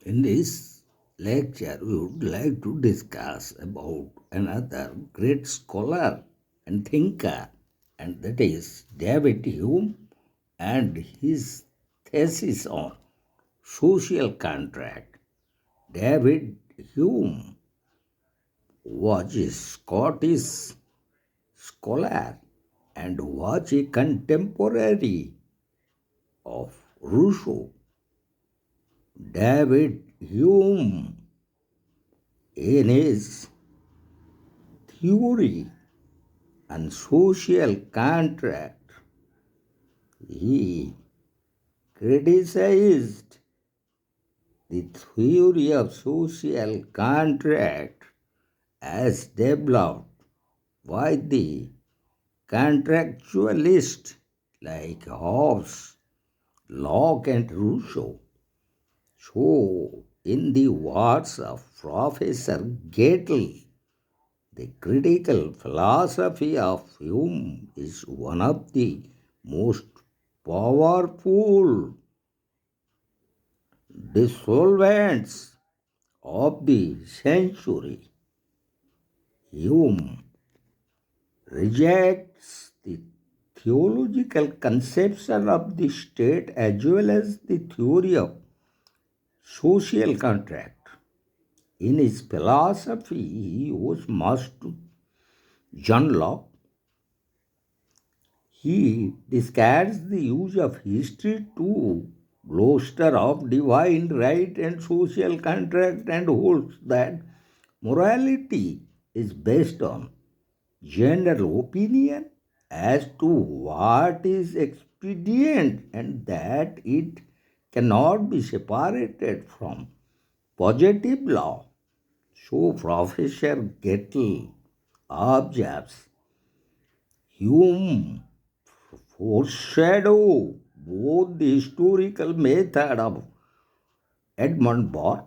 In this lecture, we would like to discuss about another great scholar and thinker, and that is David Hume and his thesis on social contract. David Hume was a Scottish scholar and was a contemporary of Rousseau. David Hume, in his theory and social contract, he criticized the theory of social contract as developed by the contractualists like Hobbes, Locke, and Rousseau. So, in the words of Professor Gettle, the critical philosophy of Hume is one of the most powerful dissolvents of the century. Hume rejects the theological conception of the state as well as the theory of social contract. In his philosophy, he owes much to John Locke. He discards the use of history to bolster of divine right and social contract and holds that morality is based on general opinion as to what is expedient and that it cannot be separated from positive law. So Professor Gettle observes Hume foreshadow both the historical method of Edmund Burke,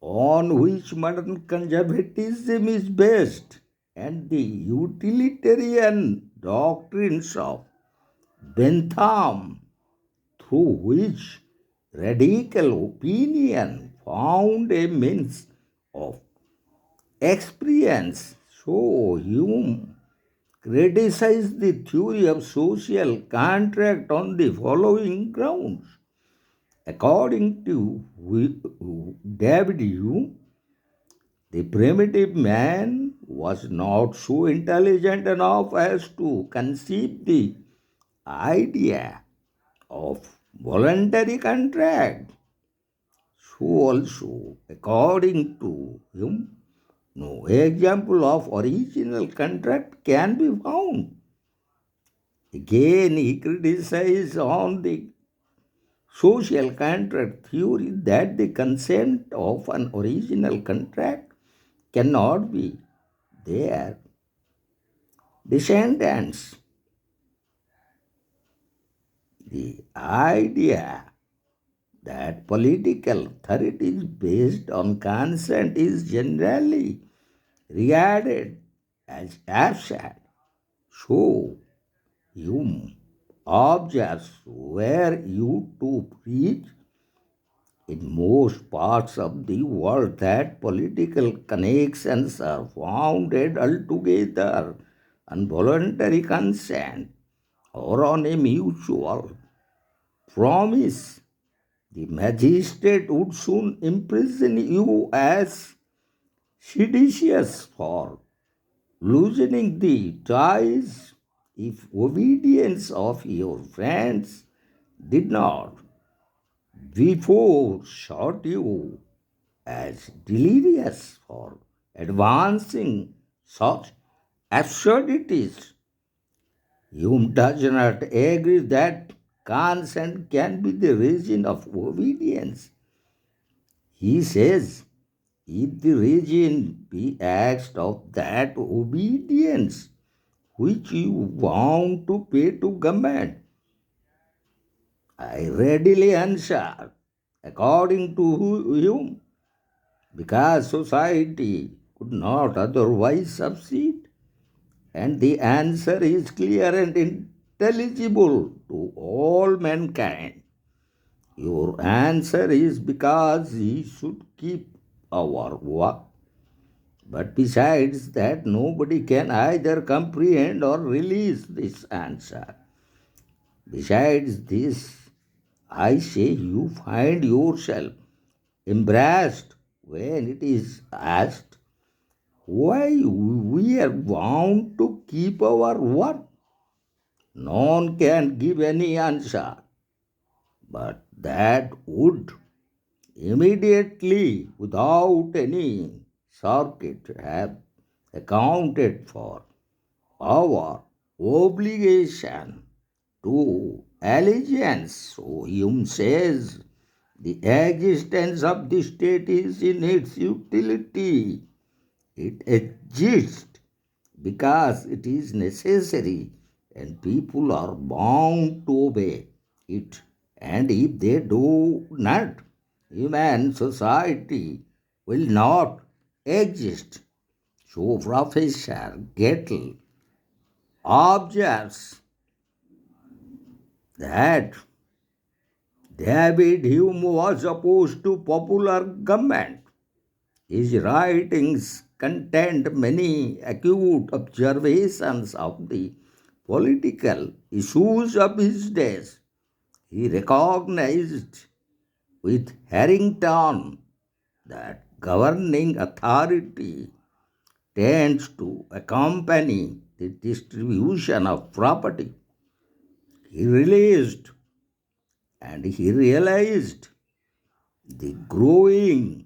on which modern conservatism is based, and the utilitarian doctrines of Bentham, through which radical opinion found a means of experience. So Hume criticized the theory of social contract on the following grounds. According to David Hume, the primitive man was not so intelligent enough as to conceive the idea of voluntary contract. So also, according to him, no example of original contract can be found. Again, he criticized on the social contract theory that the consent of an original contract cannot be their descendants. The idea that political authority is based on consent is generally regarded as absurd. So, Hume observes were you to preach in most parts of the world that political connections are founded altogether on voluntary consent or on a mutual promise. The magistrate would soon imprison you as seditious for loosening the ties if obedience of your friends did not before shot you as delirious for advancing such absurdities. Hume does not agree that consent can be the reason of obedience. He says, if the reason be asked of that obedience which you want to pay to government, I readily answer, according to Hume, because society could not otherwise succeed. And the answer is clear and intelligible to all mankind. Your answer is because we should keep our work. But besides that, nobody can either comprehend or release this answer. Besides this, I say you find yourself embarrassed when it is asked why we are bound to keep our word. None can give any answer, but that would immediately, without any circuit, have accounted for our obligation to allegiance. So Hume says the existence of the state is in its utility. It exists because it is necessary and people are bound to obey it. And if they do not, human society will not exist. So Professor Gettle observes that David Hume was opposed to popular government. His writings contained many acute observations of the political issues of his days. He recognized with Harrington that governing authority tends to accompany the distribution of property. He realized the growing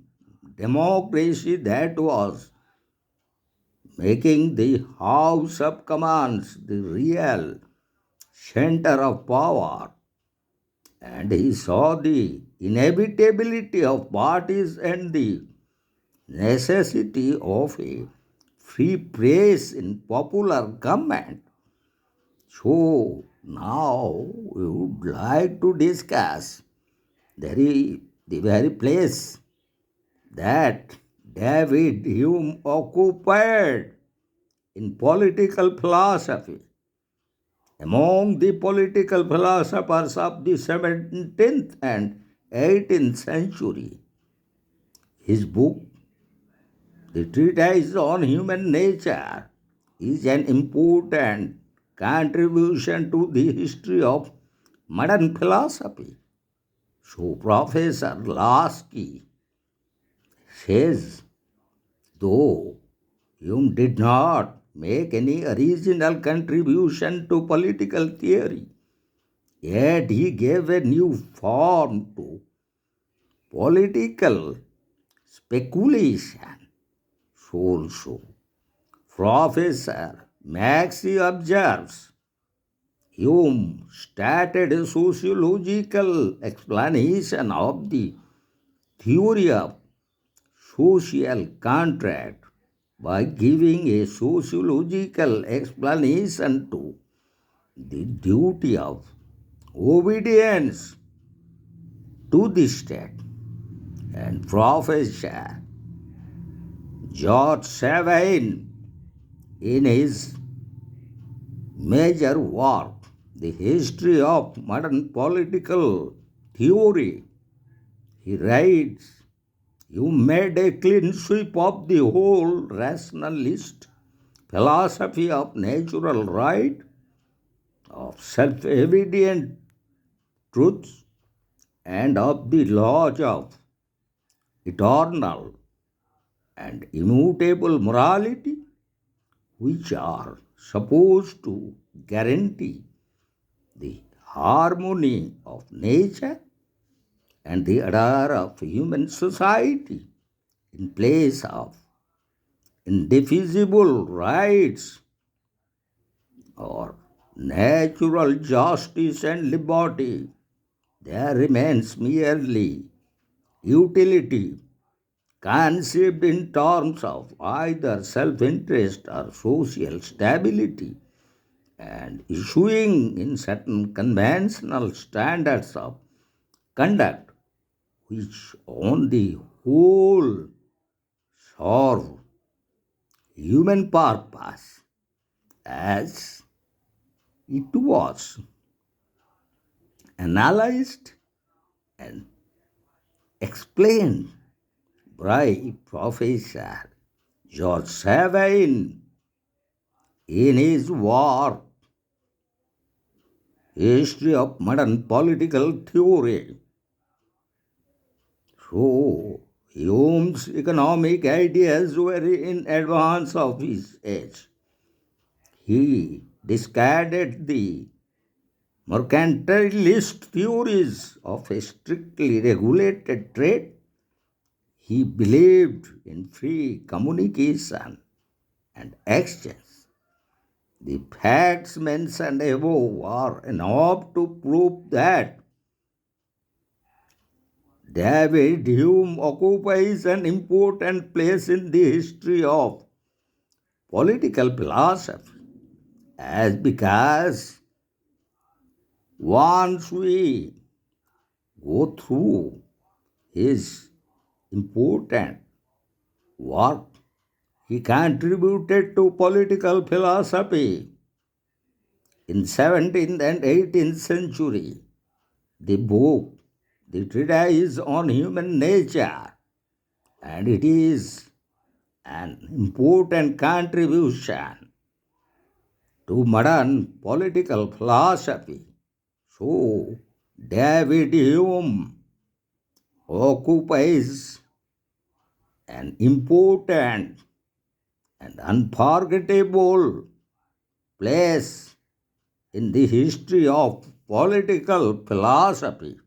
democracy that was making the House of Commons the real center of power, and he saw the inevitability of parties and the necessity of a free press in popular government. So now we would like to discuss the very place that David Hume occupied in political philosophy. Among the political philosophers of the 17th and 18th century, his book, The Treatise on Human Nature, is an important contribution to the history of modern philosophy. So, Professor Lasky says, though Hume did not make any original contribution to political theory, yet he gave a new form to political speculation. Also, Professor Maxey observes Hume started a sociological explanation of the theory of social contract by giving a sociological explanation to the duty of obedience to the state. And Professor George Savine, in his major work, The History of Modern Political Theory, he writes, you made a clean sweep of the whole rationalist philosophy of natural right, of self-evident truths, and of the laws of eternal and immutable morality, which are supposed to guarantee the harmony of nature and the order of human society in place of indefeasible rights or natural justice and liberty. There remains merely utility conceived in terms of either self-interest or social stability and issuing in certain conventional standards of conduct which on the whole serve human purpose as it was analyzed and explained by Professor George Savine in his work History of Modern Political Theory. So, Hume's economic ideas were in advance of his age. He discarded the mercantilist theories of a strictly regulated trade. He believed in free communication and exchange. The facts mentioned above are enough to prove that David Hume occupies an important place in the history of political philosophy, as because once we go through his important work, he contributed to political philosophy in 17th and 18th century. The book, The Treatise on Human Nature, and it is an important contribution to modern political philosophy. So, David Hume occupies an important and unforgettable place in the history of political philosophy.